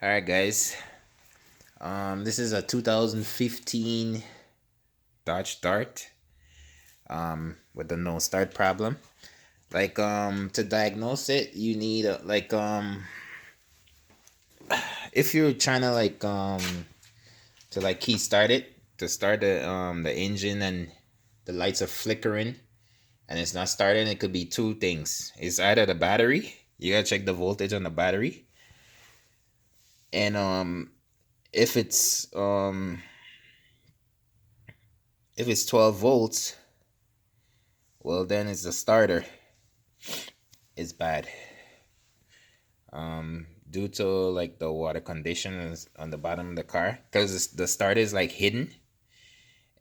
All right, guys. This is a 2015 Dodge Dart. With the no start problem. To diagnose it, you need if you're trying to key start it to start the engine and the lights are flickering and it's not starting. It could be two things. It's either the battery. You gotta check the voltage on the battery, and if it's um if it's 12 volts, well, then it's the starter is bad. Due to like the water conditions on the bottom of the car, because the starter is like hidden.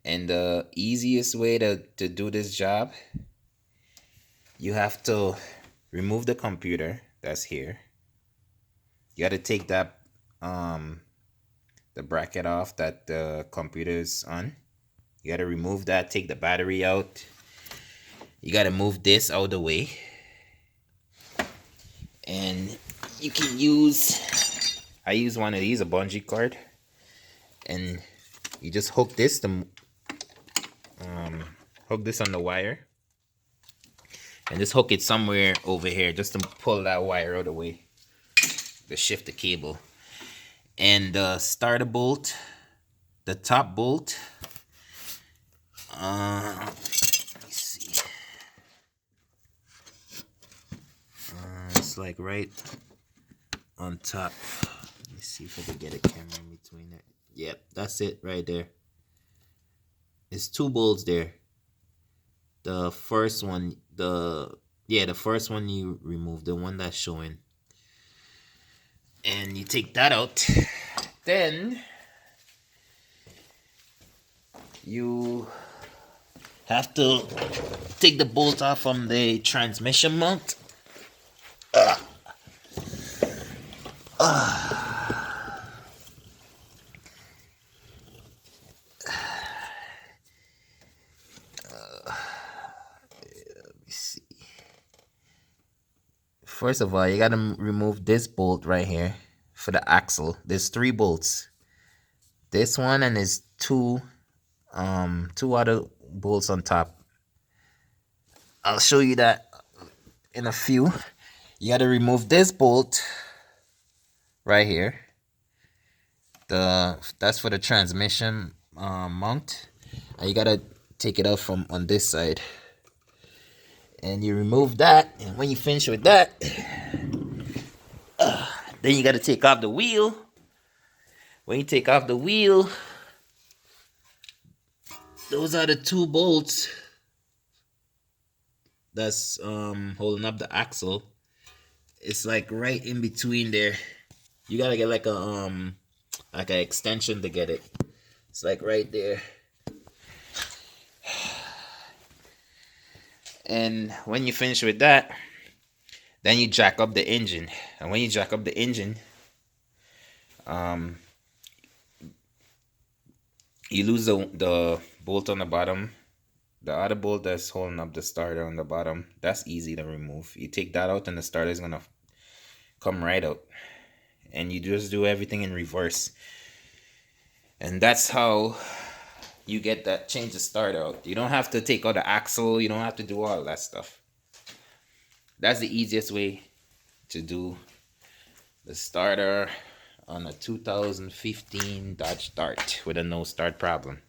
And the easiest way to do this job, you have to remove the computer that's here. You got to take that the bracket off that the computer is on. You got to remove that, take the battery out. You got to move this out of the way. And you can I use one of these, a bungee cord. And you just hook this on the wire. And just hook it somewhere over here just to pull that wire out of the way. To shift the cable. And the starter bolt, the top bolt, let me see. It's like right on top. Let me see if I can get a camera in between it. Yep, that's it right there. It's two bolts there. The first one, the first one you remove, the one that's showing. And you take that out. Then you have to take the bolt off from the transmission mount. Let me see. First of all, you gotta remove this bolt right here for the axle. There's 3 bolts. This one, and there's two other bolts on top. I'll show you that in a few. You gotta remove this bolt right here. That's for the transmission mount, and you gotta take it out from on this side. And you remove that, and when you finish with that, then you gotta take off the wheel. When you take off the wheel, those are the 2 bolts that's holding up the axle. It's like right in between there. You gotta get like an extension to get it. It's like right there. And when you finish with that, then you jack up the engine. And when you jack up the engine, you lose the bolt on the bottom. The other bolt that's holding up the starter on the bottom, that's easy to remove. You take that out and the starter is gonna come right out. And you just do everything in reverse. And that's how you get that change the starter out. You don't have to take out the axle. You don't have to do all that stuff. That's the easiest way to do the starter on a 2015 Dodge Dart with a no start problem.